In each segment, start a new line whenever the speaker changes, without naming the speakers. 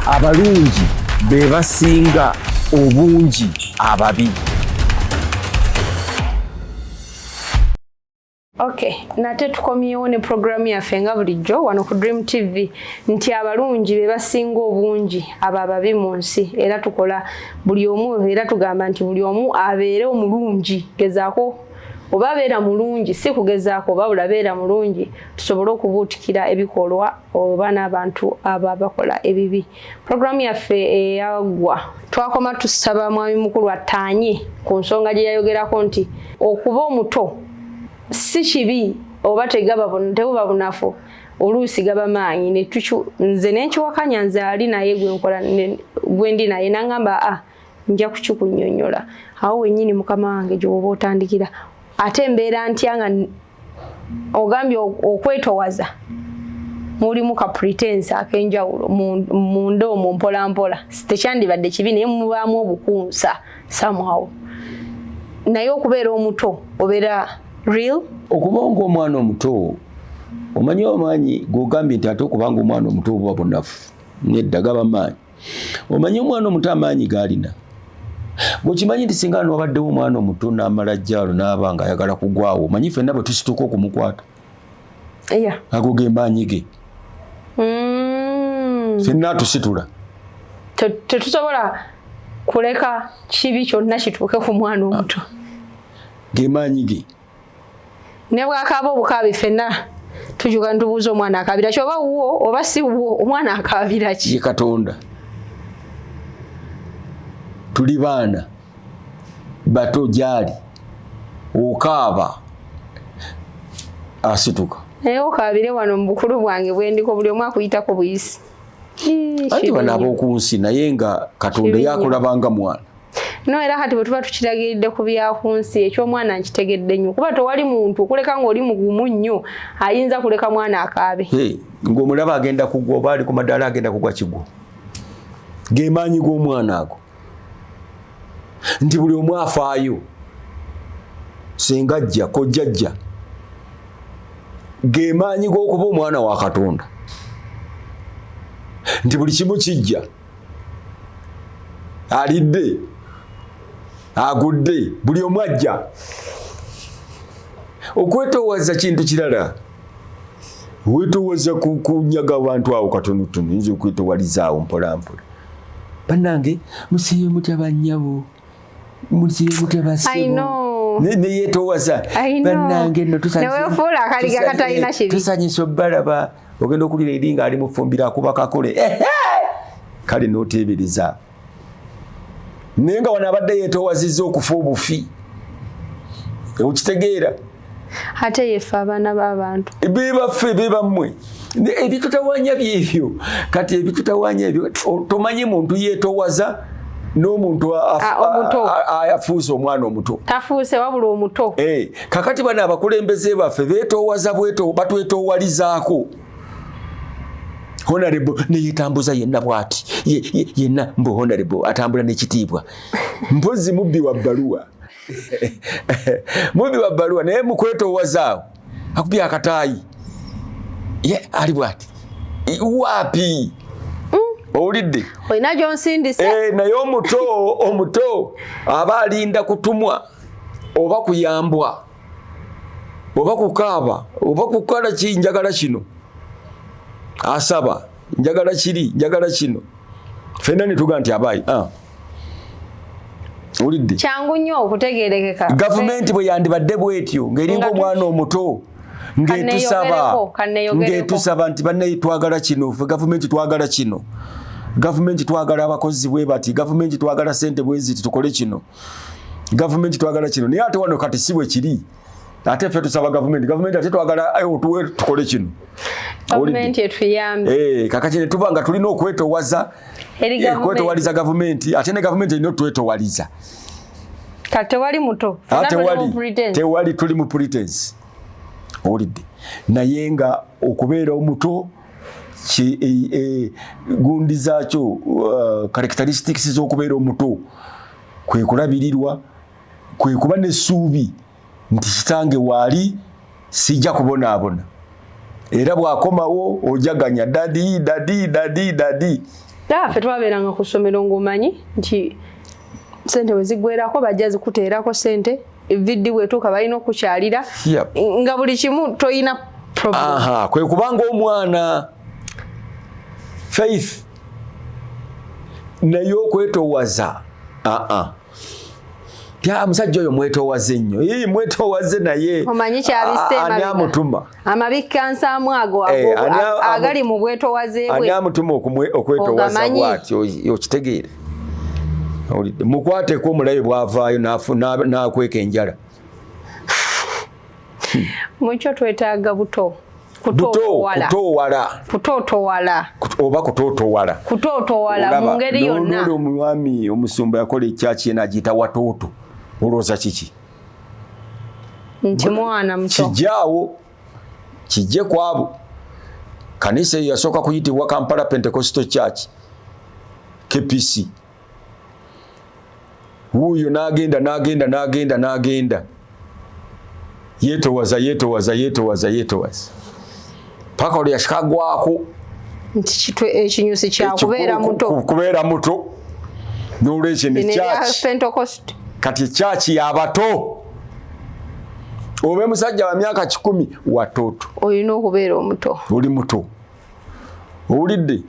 abalungi be basinga obungi ababi.
Okay, nate tukomyewo ne programu yaffe nga bulijjo wano ku Dream TV nti abalungi be basinga obungi ababi mu nsi, era tukola buli omu, era tugamba nti buli omu abeere omulungi. Gezaako oba abeera mulungi, si kugezaako oba bulabeera mulungi, tusobole okubuutikira ebikolwa oba n'abantu aba bakola ebibi. Programu yaffe eyagwa twakoma tusaba mwami mukulu attaanye ku nsonga gye yayogerako nti okuba omuto si kibi oba tebuba bunafu, oluusi gaba maanyi. Nze nenkiwakanya, nze ali naye gwendi naye nangamba nja kukikunnyonnyola. Awo wennyini mukama wange gyoba otandikira ate embeera ntya nga ogambye okwetowaza mulimu ka pretense ak'enjawulo munda omwo mpolampola. Tekyandibadde kibi naye mubaamu obukunsa somehow. Naye okubeera omuto obeera real.
Okubanga omwana omuto omanyi amaanyi g'ogambye nti ate okubanga omwana omuto obuba bunafu nedda gaba maanyi. Omanyi omwana omuto amaanyi g'alina. Bw'okimanyi nti singa wabaddewo omwana omuto n'amala jjaalo n'aba nga ayagala kugwawo, omanyi ffenna bwe tusituka okumukwata. Ago ge maanyi ge. Ffenna tusitula.
Tetusobola kuleka kibi kyonna kituuke ku mwana omuto.
Ge maanyi ge.
Ne bw'akaaba obukaabi ffenna tujuga ntubuuza omwana akaabira ki, oba wuwo oba si wuwo, omwana akaabira ki?
Ye Katonda. Tuli baana bato gyali okaaba asituka.
Naye okaabire wano mu bukulu bwange bwe ndiko buli omu akuyitako buyisi.
Ati bano ab'oku nsi naye nga Katonda yakulabanga mwana.
No, era kati bwe tuba tukiragiridde ku byaku nsi eky'omwana nkitegedde nnyo, kuba tewali muntu okuleka ng'oli mugumu nnyo ayinza kuleka mwana akaabe.
Ng'omulaba agenda kugwa oba ali ku madaala agenda kugwa kigwo. Ge maanyi g'omwana ago. Nti buli omu afaayo. Senga ajja, kojja ajja. Ge maanyi g'okuba omwana wa Katonda. Nti buli kimu kijja. Alidde. Agudde. Buli omu ajja. Okwetoowaza kintu kirala. Weetoowaza kunyaga abantu awo katonotono, nze okwetoowalizaawo mpolampola. Bannange musiibe mutya bannyabo. Musiibe mutya bassebo. Ne yeetoowaza. Bannange nno tusanyisa obbalaba. Ogenda okulira eri nga ali mu ffumbiro akuba kakole. Kale n'oteebereza. Naye nga wano abadde yeetoowazizza okufa obufi. Okitegeera?
Ate yeffe abaana b'abantu.
Bebaffe bebammwe. Ebitutawaanya byebyo. Kati ebitutawaanya ebyo tomanyi muntu yeetoowaza n'omuntu afuuse omwana omuto.
Tafuuse wabula omuto.
Kakati bano abakulembeze baffe beetoowaza batwetoowalizaako. Honorable neyetambuza yenna bwati. Yenna mbu honorable atambula n'ekitiibwa. Mpozi mubbi wa bbaluwa. Mubbi wa bbaluwa naye mukwetoowazaawo. Akubye akataayi. Ali bwati. Waapi? Owulidde?
Olina gy'onsindise.
Naye omuto aba alinda kutumwa oba kuyambwa oba kukaaba oba kukola ki, njagala kino. Asaba njagala kiri, njagala kino. Ffenna ne tuga nti abayi. Owulidde?
Kyangu nnyo okutegeerekeka.
Gavumenti bwe yandibadde bwetyo ng'eringa omwana omuto ng'etusaba nti banne twagala kino, ffe gavumenti twagala kino. Gavumenti twagala abakozi bwe bati, gavumenti twagala ssente bwe ziti tukole kino. Gavumenti twagala kino. Naye ate wano kati si bwe kiri. Ate ffe tusaba gavumenti ate twagala tuwe tukole kino.
Gavumenti etuyambe.
Kakati ne tuba nga tulina okwetoowaza kwetoowaliza gavumenti ate ne gavumenti erina otwetoowaliza.
Kati tewali muto.
Tewali tuli mu pretense. Owulidde? Naye nga okubeera omuto gundi zaakyo characteristics z'okubeera omuto kwe kulabirirwa, kwe kuba n'essuubi nti kitange waali sijja kubonaabona. Era bw'akomawo ojaganya dadi.
Ffe twabeeranga ku ssomero ng'omanyi nti sente wezigwerako bajja zikuteerako sente viddi bwetuuka balina okukyalira nga buli kimu toyina problem.
Kwe kubanga omwana Faith naye okwetoowaza musajja oyo mwetoowaze nnyo mwetoowaze naye
omanyi kyabisse
ani amutuma
amabikka nsaamu ago agali mu bwetoowaze bwe
ani amutuma okwetoowaza bw'atyo okitegeere mukwateko omulabe bw'avaayo n'akweka enjala
mukyo twetaaga kutootowala mu ngeri yonna.
Omwami omusumba yakola ekyaki n'agiyita watooto olowooza kiki
nti mwana muto
kijjaawo kijje kwabo kanisa eyo yasooka kuyitibwa Kampala Pentecostal Church KPC wuuyo n'agenda yeetowaza paka oli yashikagwako
nti ekinyusi kyakubeera
muto n'olwekyo ne church kati church y'abato obe musajja wa myaka 10 watoto
olina okubeera omuto
oli muto owulidde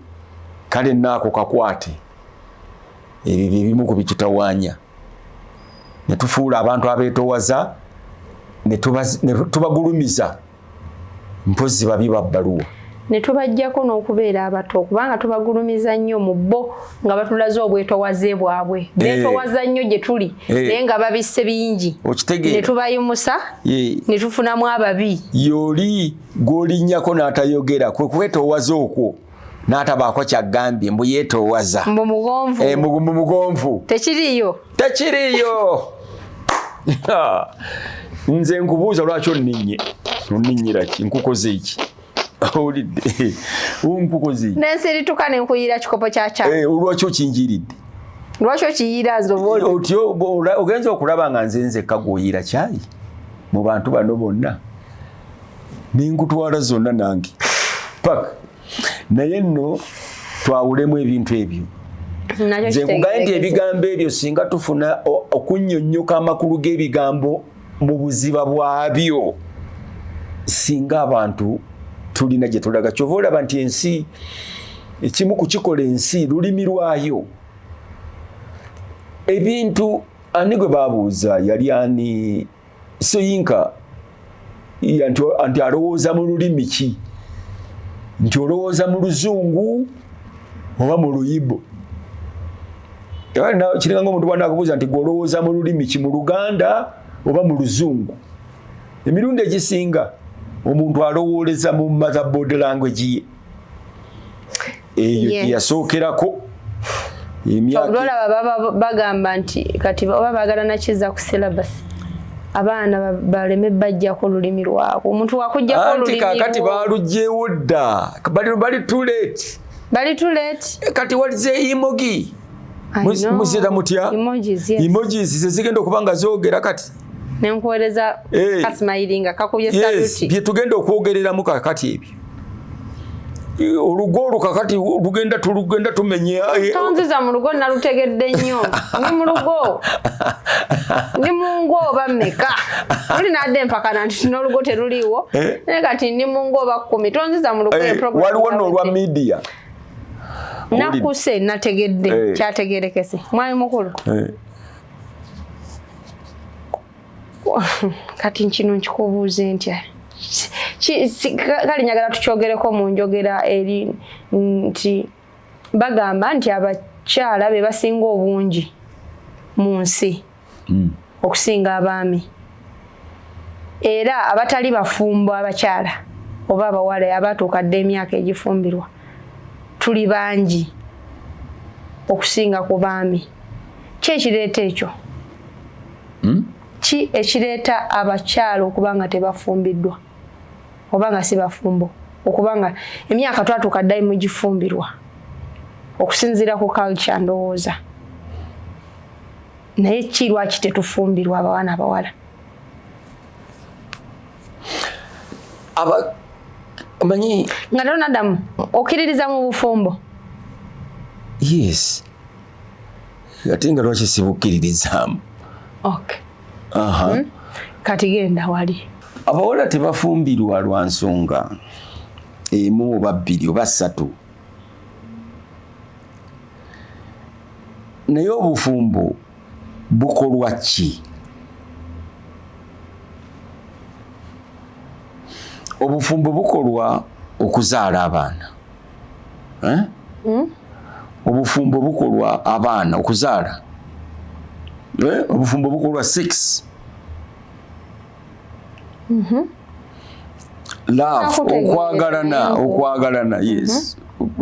kale naako kakwate ebyo bimu ku bitutawaanya ne tufuula abantu abeetoowaza ne tubagulumiza mpozi babi babbaluwa
ne tubajjako n'okubeera abato kubanga tubagulumiza nnyo mu bo nga batulaze obwetoowaze bwabwe beetoowaza nnyo gye tuli naye nga babisse bingi ne tubayimusa ne tufunamu ababi
yoli gw'olinnyako n'atayogera kwe kwetoowaza okwo n'atabaako kyagambye mbu yeetoowaza
mbu
mugonvu
tekiriyo
nze nkubuuza lwaki onninnyira ki nkukoze eki owulidde nkukoze eki
n'ensirituka ne nkuyira kikopo kya caayi
olwaki okinjiridde
lwaki okiyiira zobola
otyo ogenza okulaba nga nze nzekka gw'oyiira caayi mu bantu bano bonna ninkutwala zonna nange paka naye nno twawulemu ebintu ebyo nze nkugaye nti ebigambo ebyo singa tufuna okunnyonnyoka amakulu g'ebigambo mu buziba bwabyo singa abantu tulina gye tulaga kyova olaba nti ensi ekimu kukikola ensi lulimi lwayo ebintu ani gwe babuuza yali ani Soyinka nti alowooza mu lulimi ki nti olowooza mu Luzungu oba mu Luyibo kiringa ng'omuntu bw'anaakubuuza nti gw'olowooza mu lulimi ki mu Luganda oba mu Luzungu emirundi egisinga omuntu alowooleza mu motherboard language ye eyo yasookerako
olwolaba bagamba nti kati oba baagala nakiza ku syllabus abaana baleme bajjako olulimi lwabwe omuntu wakujjako olulimi
anti kakati baalugyewo dda bali too late kati walize emoji muzira mutya emojis zezigenda okuba nga zoogera kati
nenkuweereza kasimayiringa kakubye saluti
bye tugenda okwogereramu kakati ebyo olugo olwo kakati tulugenda tumenya
tonziza mu lugo nalutegedde nnyo ni mu lugo ni mu ngo oba mmeka oli nadde empakana nti n'olugo teruliiwo naye kati ni mu ngo oba 10 tonziza mu lugo
waliwo n'olwa media
nakuse nategedde kyategerekese mwami mukulu kati kino nkikubuuze ntya kale njagala tukyogereko mu njogera eri nti bagamba nti abakyala be basinga obungi mu nsi okusinga abaami era abatali bafumbo abakyala oba abawala abatuuka dde emyaka egifumbirwa tuli bangi okusinga ku baami ki ekireeta ekyo ki ekireeta abakyala okuba nga tebafumbiddwa oba nga si bafumbo okuba nga emyaka twatuuka ddayi mu gifumbirwa okusinziira ku culture ndowooza naye ki lwaki tetufumbirwa abawana abawala
manyi
nga tonadamu okkiririza mu bufumbo
yes ate nga lwaki sibukkiririzaamu.
Okay.
Aha.
Kati genda wali.
Abawala tebafumbirwa lwa nsonga emu oba bbiri oba ssatu. Naye obufumbo bukolwa ki? Obufumbo bukolwa okuzaala abaana. Obufumbo bukolwa abaana okuzaala. Obufumbo bukolwa 6. Love, okwagalana, yes.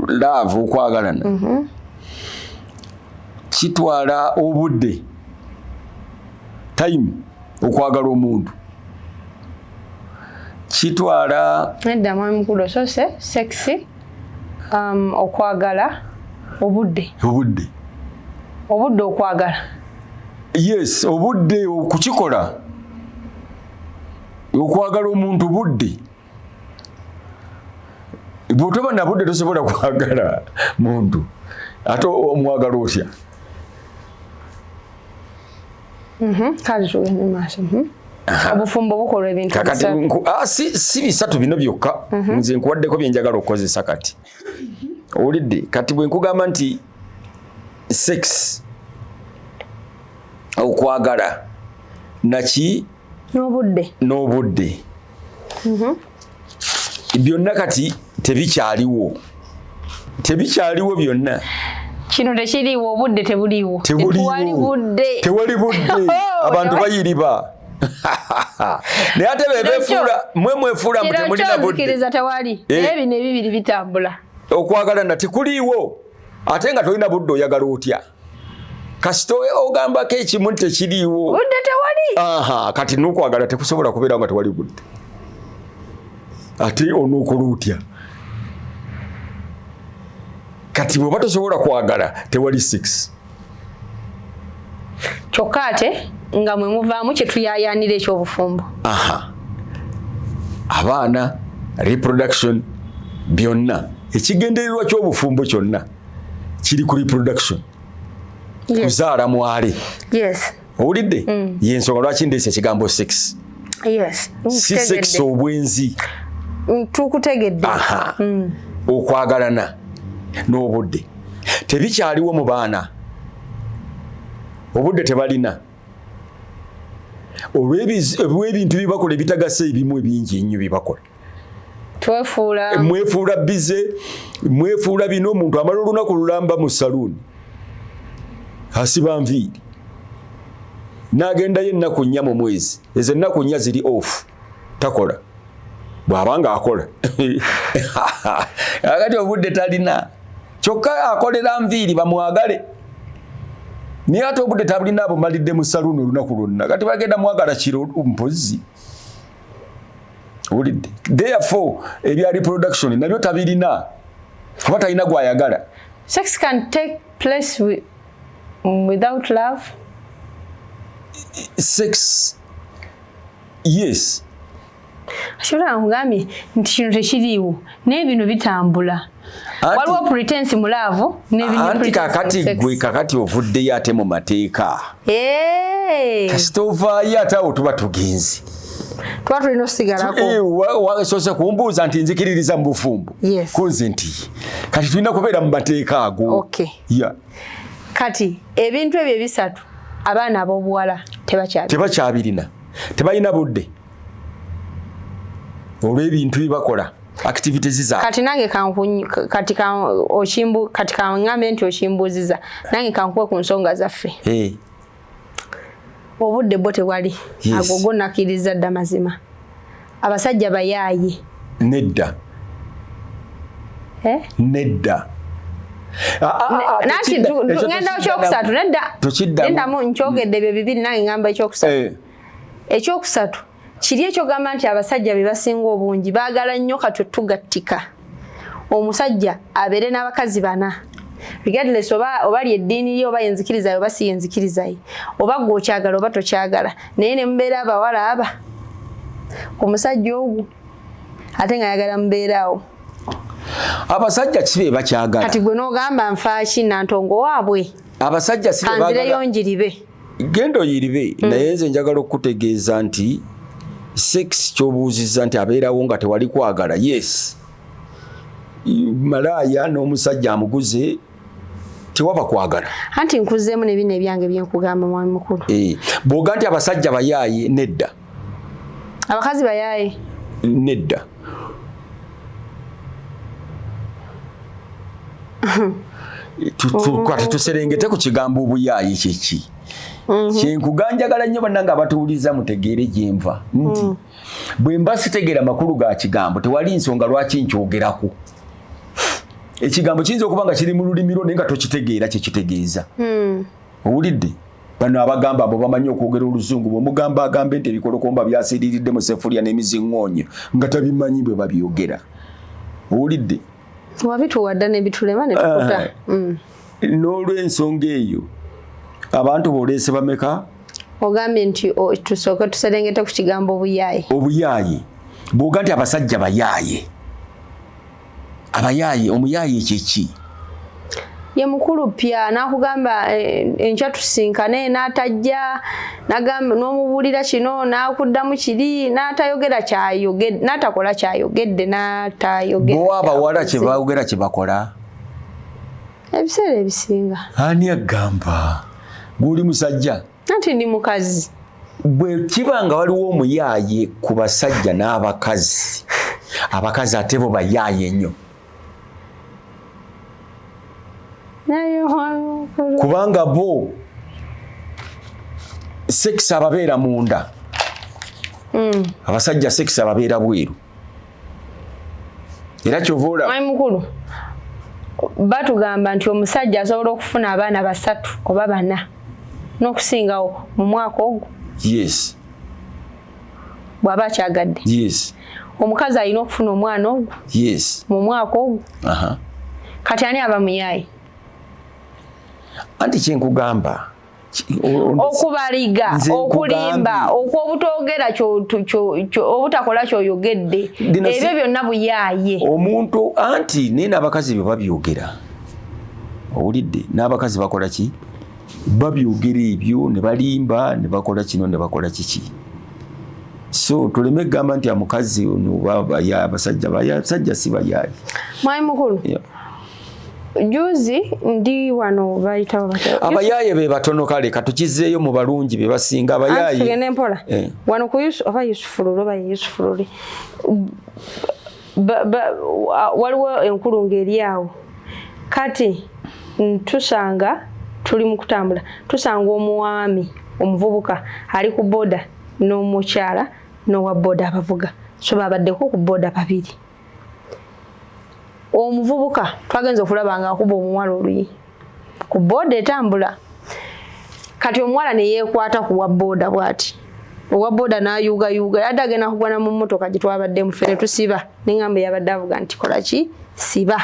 Love, okwagalana. Kitwala obudde. Time, okwagala omuntu. Kitwala
nedda mwami mukulu sose sexy okwagala obudde okwagala.
Yes, obudde okukikola okwagala omuntu budde. Bw'otoba na budde tosobola kwagala muntu ate omwagala otya.
Kale tugende maaso. Obufumbo bukolwa ebintu
si bisatu bino byokka. Nze nkuwaddeko bye njagala okukozesa kati. Owulidde kati bwe nkugamba nti sex okwagala naki n'obudde byonna kati tebikyaliwo byonna.
Kino tekiriiwo, obudde tebuliiwo. Tewali budde.
Abantu bayiriba. Naye ate mwefuula mbu temulina budde.
Kiriza tewali. Ebino ebibiri bitambula.
Okwagala na tekuliiwo. Ate nga tolina budde oyagala otya. Kasito ogambako ekimu tekiriiwo.
Budde tewali.
Kati n'okwagala tekusobola kubeera nga tewali budde. Ate onookola otya. Kati bw'oba tosobola kwagala tewali 6.
Kyokka ate nga mwe muvaamu kye tuyaayaanira eky'obufumbo.
Abaana, reproduction, byonna. Ekigendererwa ky'obufumbo kyonna kiri ku reproduction. Kuzaala mwale.
Yes.
Owulidde? Y'ensonga lwaki ndeese ekigambo 6.
Yes.
Si sex obwenzi.
Tukutegedde.
Okwagalana n'obudde tebikyaliwo mu baana. Obudde tebalina. Olw'ebintu bibakola ebitagasa ebimu ebingi ennyo bibakola. Mwefuula bize, mwefuula bino. Omuntu amala olunaku lulamba mu saluuni asiba nviiri n'agendayo ennaku 4 mu mwezi. Ezo ennaku 4 ziri off, takola. Bw'abanga akola akati obudde talina, kyokka akolera nviiri bamwagale. Naye ate obudde tabulina abumalidde mu saluuni olunaku lwonna. Kati bagenda mwagala kiro mpozi. Owulidde? Therefore ebya reproduction nabyo tabirina kuba talina gwayagala.
Sex can take place without love.
Sex, yes.
Ashobora nkugambye nti kino tekiriiwo naye bino bitambula. Waliwo pretense mu love
anti kakati ovuddeyo ate mu mateeka. Kasita ovaayo ate awo tuba tugenzi.
Tuba tulina osigalako.
Soose kumbuuza nti nzikiririza mu bufumbo. Kunze nti kati tulina kubeera mu mateeka ago.
Kati ebintu ebyo ebisatu abaana ab'obuwala
tebakyabirina. Tebalina budde olw'ebintu bibakola activities zaabwe.
Kati nange kati kangambe nti okimbuuziza nange kankuwe ku nsonga zaffe. Obudde bwo tewali. Ago go nakkiriza dda mazima. Abasajja bayaaye.
Nedda.
Nedda. Nati ngenda ekyokusatu nedda. Nenda mu nkyogedde bye bibiri nange ngamba ekyokusatu. Ekyokusatu kiri ekyogamba nti abasajja be basinga obungi baagala nnyo katwe tugattika. Omusajja abeere n'abakazi 4. Regardless oba lyeddiini lye oba yenzikirizayo oba si yenzikirizayo oba gwe okyagala oba tokyagala naye ne mubeera abawala aba omusajja ogwo ate nga ayagala mubeeraawo.
abasajja kibe bakyagala
kati gwe n'ogamba nfaaki nantongo waabwe
abasajja si
kanzireyo njiribe
gendo yiribe naye nze njagala okutegeeza nti sex kyobuuziza nti abeerawo nga tewali kwagala yes malaya n'omusajja amuguze tewaba kwagala
anti nkuzeemu ne bino ebyange byenkugamba mwami mukulu
bw'oga nti abasajja bayaaye nedda
abakazi bayaaye
nedda kati tuserengete ku kigambo obuyaayi kyeki kyenkuganjagala nnyo bannanga abatuwuliza mutegeere gyenva nti bwe mba sitegeera makulu ga kigambo tewali nsonga lwaki nkyogerako ekigambo kiyinza okuba nga kiri mu lulimi lwo naye nga tokitegeera kyekitegeeza owulidde bano abagamba abo bamanyi okwogera oluzungu bwomugamba agambe nti ebikolokomba byasiriiridde mu sefulya n'emiziŋŋoonyo nga tabimanyi bwe babyogera owulidde
wabituwadda nebitulema netukuta
n'olw'ensonga eyo abantu boleese bameka
ogambye nti tusooke tuserengete ku kigambo obuyaaye bw'oga nti abasajja abayaaye omuyaaye kyeki ye mukulu pya nakugamba enkya tusinkane n'atajja nagamba n'omubuulira kino nakuddamu kiri n'atayogera kyayogedde n'atakola kyayogedde n'atayogera
bo abawala kye baayogera kye bakola
ebiseera ebisinga
ani agamba guli musajja
anti ndi mukazi
bwe kiba nga waliwo omuyaaye ku basajja n'abakazi abakazi ate bo bayaaye nnyo kubanga bo sex ababeera munda abasajja sex ababeera bweru era kyovoola
mwami mukulu batugamba nti omusajja asobola okufuna abaana 3 oba 4 n'okusingawo mu mwaka ogwo
yes
bw'aba akyagadde
yes
omukazi alina okufuna omwana ogwo
yes
mu mwaka ogwo kati ani aba muyaaye
anti kyenkugamba
okubaliga okulimba okwobutogera obutakola kyoyogedde ebyo byonna buyaaye
omuntu anti naye n'abakazi bye babyogera owulidde n'abakazi bakola ki babyogera ebyo ne balimba ne bakola kino ne bakola kiki so tuleme gamba nti amukazi abasajja si bayaaye
mwami mukulu juzi ndi wano bayitawo
abayaaye be batono kale katukizeeyo mu balungi be basinga abayaaye
tugende mpola wano ku Yusufulule waliwo enkulu ng'eri awo kati tusanga tuli mu kutambula tusanga omwami omuvubuka ali ku boda n'omukyala n'owa boda abavuga so babaddeko ku boda babiri omuvubuka twagenza okulaba nga akuba omuwala oluyi ku boda etambula kati omuwala ne yeekwata ku wa boda bw'ati owa boda n'ayuugayuuga yadde agenda kugwana mu mmotoka gye twabadde mufere tusiba n'engamba yabadde avuga nti kola ki siba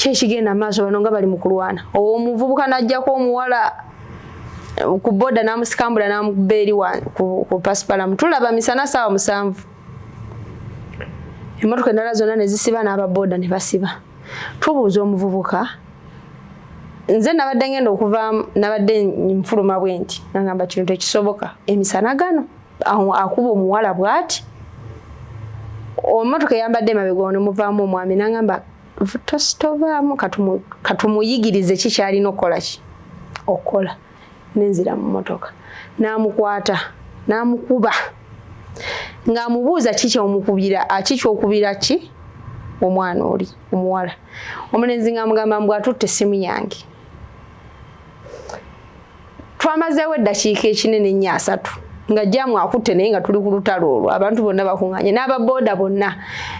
kyekigenda maaso bano nga bali mu kulwana omuvubuka n'ajjako omuwala ku boda n'amusikambula n'amukuba eri ku pasipalamu tulaba misana ssaawa 7 emmotoka endala zonna ne zisiba n'ababoda ne basiba tubuuza omuvubuka nze nabadde ngenda okuvaamu nabadde nfuluma bwe nti nagamba kino tekisoboka emisana gano akuba omuwala bw'ati ommotoka eyambadde emabega ne muvaamu omwami nagamba tostovaamu katumuyigirize kikyalina okukola ki okukola nenzira mu mmotoka n'amukwata n'amukuba ng'amubuuza kikyokubira ki omwana oli omuwala omulenzi ng'amugamba mbw atutte essimu yange twamazeewo eddakiika ekinene nnyo 3 nga jjaamu akutte naye nga tuli ku lutalo olwo abantu bonna bakuŋŋaanye n'ababooda bonna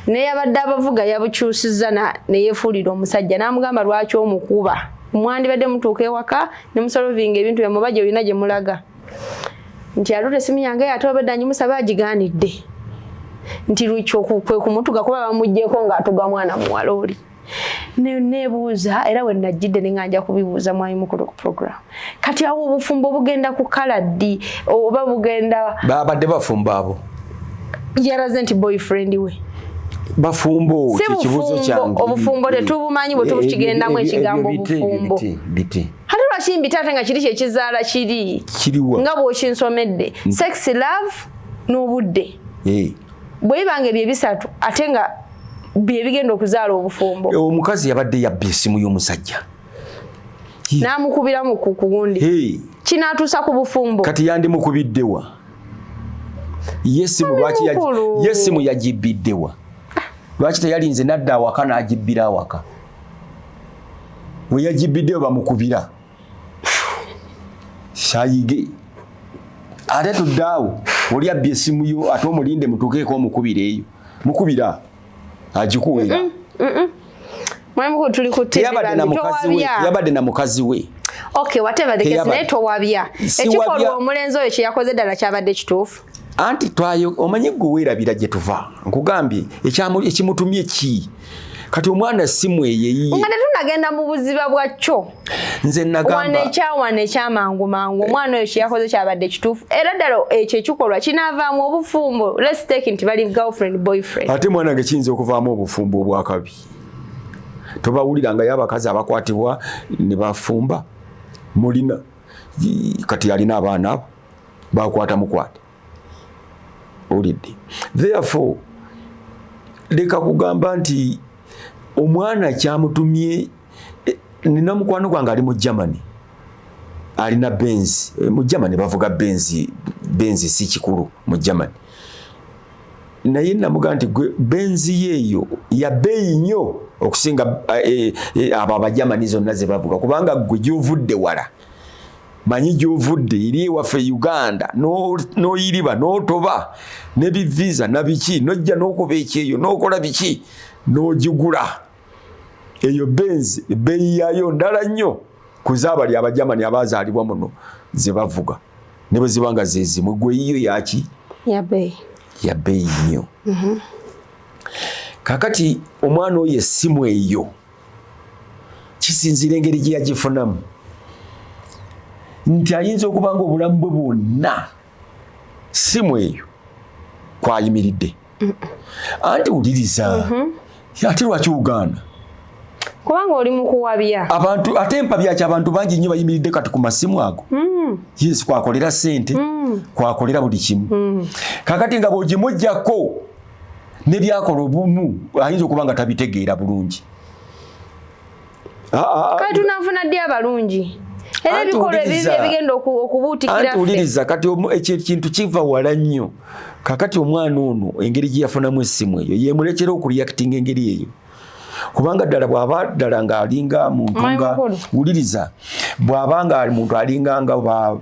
naye yabadde abavuga yabukyusizza ne yeefuulira omusajja n'amugamba lwaki omukuba mwandibadde mutuuka ewaka ne musolovinga ebintu byammwe bajja olina gye mulaga nti atutte essimu yange ate obedda nyimusaba agigaanidde nti kwe kumutuga kuba bamuggyeko ng'atuga mwana muwala oli nebuuza era we najjidde ne nganja kubibuuza mwami mukulu ku program kati awo obufumbo bugenda ku kaladi oba bugenda
babadde bafumba abo
yaraze nti boyfriend we
bafumbo
kibuzo kyange obufumbo tetubumanyi bwe tukigendamu ekigambo obufumbo hali lwaki mbitata nga kiri kyekizaala kiriwa nga bw'okinsomedde sex love n'obudde bwe bibange ebyo ebisatu ate nga bye bigenda okuzaala obufumbo.
Omukazi yabadde yabba essimu y'omusajja
n'amukubiramu ku gundi kinaatuusa ku bufumbo
kati yandimukubiddewa yesimu yagibbiddewa lwaki teyalinze nadda awaka n'agibbira awaka we yagibbiddewo bamukubira shayige ate tuddaawo oli abbye essimu yo ate omulinde mutuukeeko omukubira eyo mukubira agikuweera yabadde na mukazi we.
Okay, whatever the case, naye towabya ekikolwa omulenzi oyo kye yakoze ddala kyabadde kituufu
anti twayo omanyi gwe weerabira gye tuva nkugambye ekimutumye ki kati omwana simu eyeyi
nga tetunagenda mu buziba bwakyo
nze nagamba
wane ekyamangu omwana oyo kye yakoze kyabadde kituufu era ddala ekyo ekikolwa kinaavaamu obufumbo. Let's take nti bali girlfriend boyfriend
ate mwana ge kiyinza okuvaamu obufumbo obwakabi tobawuliranga y'abakazi abakwatibwa ne bafumba mulina kati alina abaana abo bakwata mukwate olidde. Therefore leka kugamba nti omwana kyamutumye nina mukwano gwange ali mu Germany alina Benz mu Germany bavuga Benz si kikulu mu Germany naye namuga nti Benz yeeyo ya beeyi nnyo okusinga abo Abajamani zonna ze bavuga kubanga gwe gy'ovudde wala manyi gy'ovudde eri ewaffe Uganda n'oyiriba n'otoba ne bivisa na biki n'ojja n'okuba ekyeyo n'okola biki n'ogigula eyo Benz ebbeeyi yaayo ndala nnyo kuzaabali Abajamani abazaalibwa muno ze bavuga ne bwe zibanga ze zimu gwe yiyo yaki ya beeyi nnyo. Kakati omwana oyo essimu eyo kisinzira engeri gye yagifunamu nti ayinza okuba nga obulamu bwe bwonna ssimu eyo kwayimiridde anti wuliriza ate lwaki Uganda
kubanga oli mu kuwabya
abantu ate empabyaki abantu bangi nnyo bayimiridde kati ku masimu ago yes kwakolera ssente kwakolera buli kimu kakati nga bw'ogimuggyako nebyakola obumu ayinza okuba nga tabitegeera bulungi
kati tunafuna ddi abalungi era ebikolwa ebibyo ebigenda okubuutikira
wuliriza kati ekintu kiva wala nnyo kakati omwana ono engeri gye yafunamu essimu eyo yemulekera okureactinga engeri eyo kubanga ddala bw'aba ddala ng'alinga muntu nga wuliriza bw'aba nga muntu alinga nga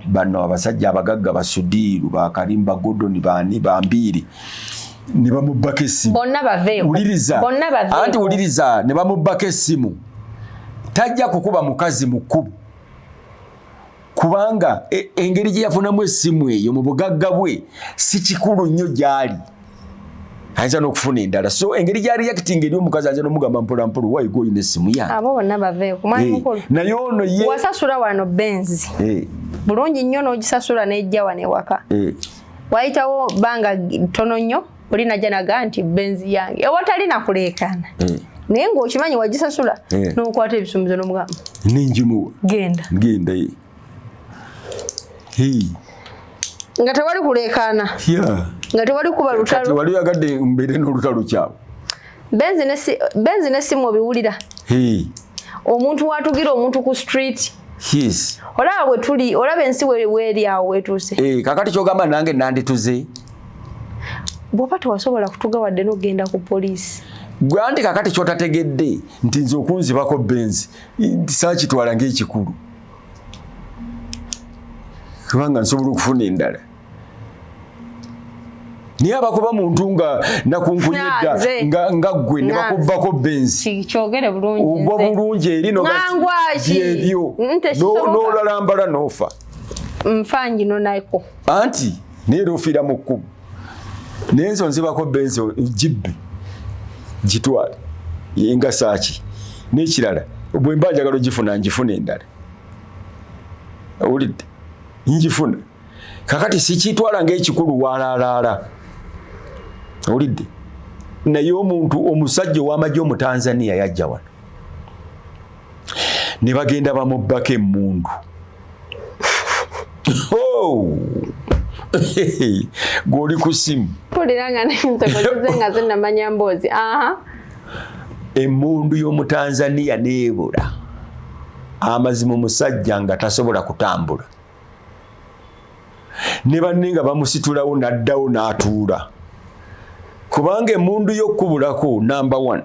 bano abasajja abagagga basudiiru bakalimba godoni bani bambiiri ne bamubbako essimu
bonna baveeko
wuliriza anti wuliriza ne bamubbako essimu tajja kukuba mukazi mukkubu kubanga engeri gye yafunamu essimu eyo mu bugagga bwe si kikulu nnyo gy'ali ayinza n'okufuna endala so engeri gy'ali reacting eri omukazi ayinza n'omugamba mpolampola wayiga oyina essimu yange
abo bonna baveeko mwami mukulu
naye ono ye
wasasula wano Benz bulungi nnyo n'ogisasula n'ejja wano ewaka wayitawo bbanga ttono nnyo oli najja naga nti Benz yange ewatali nakuleekaana naye ng'okimanyi wagisasula n'okwata ebisumbuzo n'omugamba
ninjimuwa
genda nga tewali kuleekaana nga tewali kuba lutalo
kati wali yagadde mbere n'olutalo kyabwe
Benz n'essimu obiwulira omuntu watugira omuntu ku street olaba bwe tuli olaba ensi weeri awo wetuuse
kakati kyogamba nange nandituze
bw'oba tewasobola kutuga wadde n'ogenda ku poliisi
gwe anti kakati kyotategedde nti nze okunzibako Benz saakitwala ng'ekikulu kubanga nsobola okufuna endala niye abakuba muntu nga nakunkunyedda nga ggwe ne bakubbako Benz
kyogere bulungi
obwa bulungi eri byebyo n'olalambala n'ofa
nfangi nonayiko
anti neera ofiira mu kkubo naye nso nzibako Benz gibbe gitwale nga saaki n'ekirala bwe mba njagala ogifuna ngifuna endala owulidde ngifuna kakati sikitwala ng'ekikulu walaalaala owulidde naye omuntu omusajja ow'amagye mu Tanzania yajja wano ne bagenda bamubbako emmundu. Gw'oli ku ssimu
mpuliranga nensekozize nga zinamanya mboozi.
Emmundu y'Omutanzania neebula, amazima omusajja nga tasobola kutambula, ne banne nga bamusitulawo n'addawo n'atuula, kubanga emmundu y'okkubulako number 1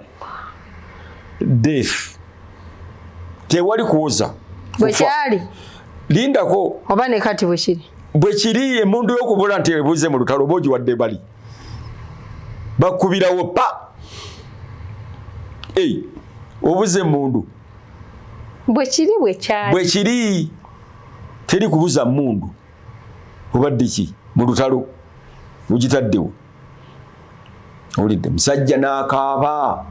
death, tewali kuwoza
bwekyali
lindako
oba ne kati
bwekiri emmundu y'okubula nti ebuze mu lutalo bogi wadde bali bakubirawo pa obuze emmundu bwekiri teri kubuza mmundu obadde ki mu lutalo ugitaddewo. Olidde musajja n'akaaba,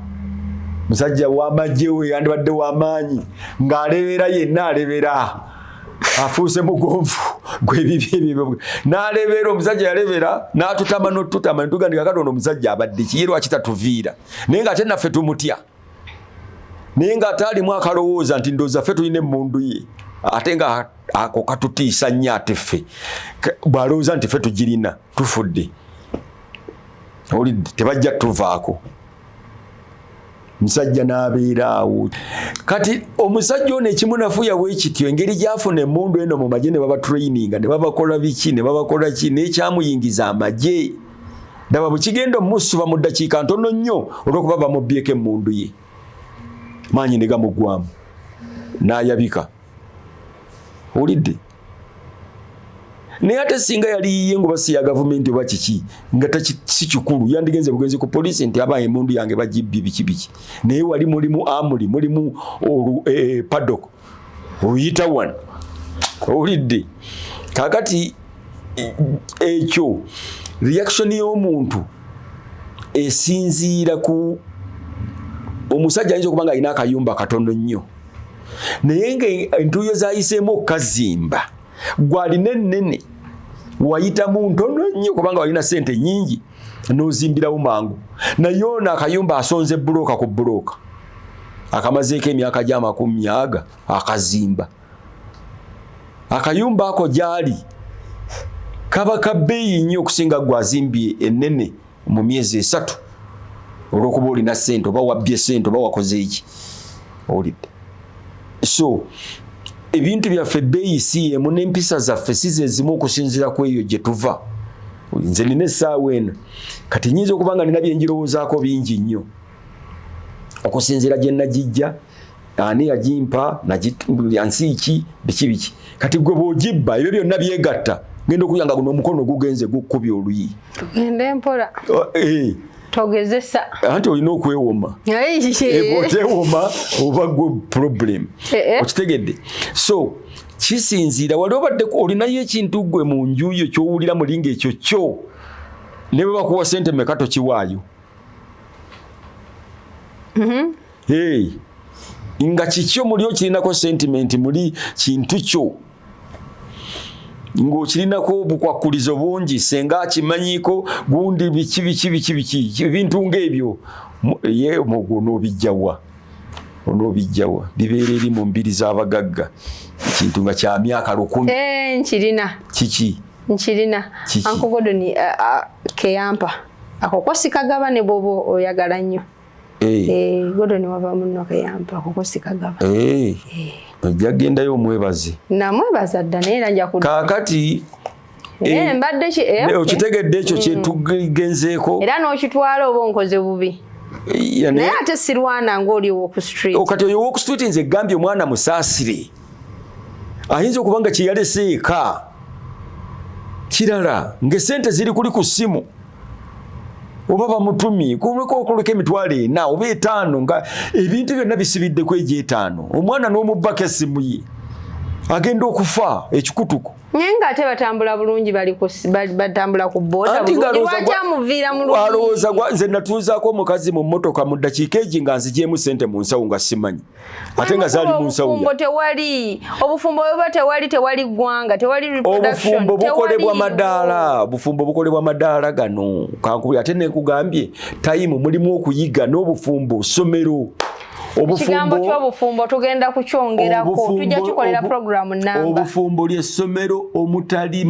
musajja w'amagye we yandibadde w'amaanyi ng'alebera yenna alebera afuuse mugonvu gw'ebibi n'alebera omusajja yalebera n'atutama n'otutama netugandika Katonda omusajja abadde ki ye lwaki tatuviira naye ng'ate naffe tumutya naye ng'ate alimu akalowooza nti ndowooza ffe tulina emmundu ye ate nga ako katutiisa nnyo ate ffe bw'alowooza nti ffe tugirina tufudde. Olidde tebajja tuvaako. Musajja n'abeera awo. Kati omusajja ono ekimunafuya bwekityo engeri gy'afuna emmundu eno mu magye ne baba traininga ne babakola biki ne babakola ki n'ekyamuyingiza amagye ndaba bwe kigenda omusuba mu ddakiika ntono nnyo olw'okuba bamubbyeko emmundu ye maanyi ne gamuggwamu n'ayabika. Olidde naye ate singa yali yiye ngo basi ya gavumenti oba kiki nga si kikulu yandigenze bugenzi ku poliisi nti abaye emmundu yange bagibbye biki naye wali mulimu amuli mulimu paddock oyita wano. Olidde kakati ekyo reaction y'omuntu esinziira ku omusajja ayinza okuba nga alina akayumba katono nnyo naye nga entuuyo zayiseemu okukazimba gwalina ennene wayitamu ntono nnyo kubanga walina ssente nnyingi n'ozimbirawo mangu naye ono akayumba asonze bulooka ku bulooka akamazeeko emyaka gya 40 akazimba akayumba ako gyali kaba kabbeeyi nnyo okusinga gwazimbye ennene mu myezi 3 olw'okuba olina ssente oba wabbye ssente oba wakoze eki. Olidde so ebintu byaffe bbeeyi si emu n'empisa zaffe si ze zimu okusinziira ku eyo gye tuva. Nze nina essaawa eno kati nnyinza okuba nga nina bye njirowoozaako bingi nnyo okusinziira gye nagijja ani yagimpa yansi ki biki kati gwe bw'ogibba ebyo byonna byegatta ngenda okuyanga guno omukono gugenze gukkubya oluyi
tugende mpola togezesa
anti olina okwewoma oteewoma oba gwe problem okitegedde. So kisinziira wali obadde olinayo ekintu gwe mu nju yo ky'owulira mulinga ekyo kyo ne bwe bakuwa ssente mmeka tokiwaayo nga kikyo muli okirinako sentiment muli kintu kyo ng'okirinako obukwakulizo bungi senga akimanyiiko gundi biki ebintu ng'ebyo ye onoobijjawa bibeera eri mu mbiri z'abagagga ekintu nga kya myaka 10
nkirina
kiki
nkirina Uncle Gordon keyampa ako sikagaba ne bwoba oyagala nnyo Gordon wava munno keyampa ako sikagaba
ojja gendayo omwebaze
namwebaza dda naye nanja ku
kaakati
mbadde
okitegedde ekyo kyetugenzeeko
era n'okitwala oba onkoze bubi naye ate sirwana ng'oli walk street
kati oyo walk street nze gambye omwana musaasire ayinza okuba nga kyeyalese eka kirala ng'essente ziri kuli ku ssimu oba bamutumye kuleka okuleka emitwalo 4 oba 5 nga ebintu byonna bisibidde ku egyo 5 omwana n'omubbako essimu ye agenda okufa ekikutuko
nyenga ate batambula bulungi batambula ku boda lwakyamuviira mu
alowooza nze natuuzaako omukazi mu mmotoka mu ddakiika egi nga nzigyemu ssente mu nsawo nga simanyi ate nga zaali mu nsawo
obufumbo bweba tewali ggwanga tewali
obufumbo bukolebwa madaala obufumbo bukolebwa madaala gano kankubi ate nekugambye tayimu mulimu okuyiga n'obufumbo ssomero
ekigambo ky'obufumbo tugenda kukyongerako tujja kikolera programu namba
obufumbo ly'essomero omutali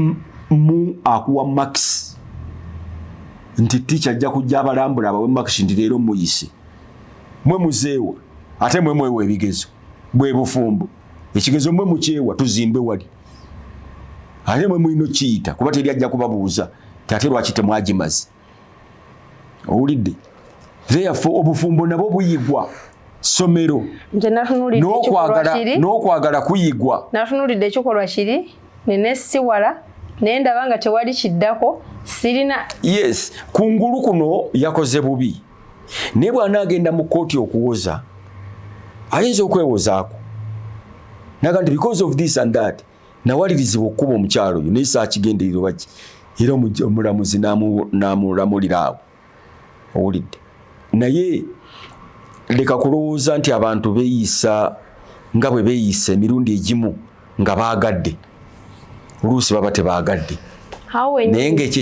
mu akuwa max nti ticha ajja kujja abalambula abawe max nti leero muyise mwe muzeewa ate mwe mwewa ebigezo bwe bufumbo ekigezo mwe mukyewa tuzimbe wali ate mwe mulina kiyita kuba teri ajja kubabuuza ate lwaki temwagimaze owulidde therefore obufumbo nabwo buyigwa somero n'okwagala kuyigwa
natunulidde ekikolwa kiri nenesiwala naye ndaba nga tewali kiddako sirina
yes kungulu kuno yakoze bubi naye bw'anaagenda mu kkooti okuwoza ayinza okwewozaako naga nti because of this and that nawalirizibwa okukuba omukyalo oyo naye saakigenderero baki era omulamuzi n'amulamulira awo owulidde naye leka kulowooza nti abantu beeyisa nga bwe beeyisa emirundi egimu nga baagadde oluusi baba tebaagadde naye ngaekyo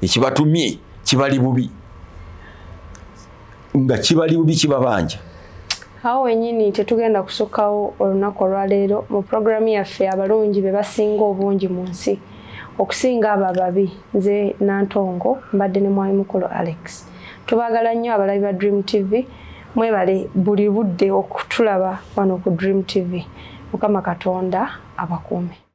ekibatumye kibali bubi nga kibali bubi kibabanja
awo wenyini tetugenda kusukkawo olunaku olwaleero mu programu yaffe abalungi be basinga obungi mu nsi okusinga abo ababi nze Nantongo mbadde ne mwami mukulu Alex tubaagala nnyo abalabi ba Dream TV mwebale buli budde okutulaba wano ku Dream TV Mukama Katonda abakuume.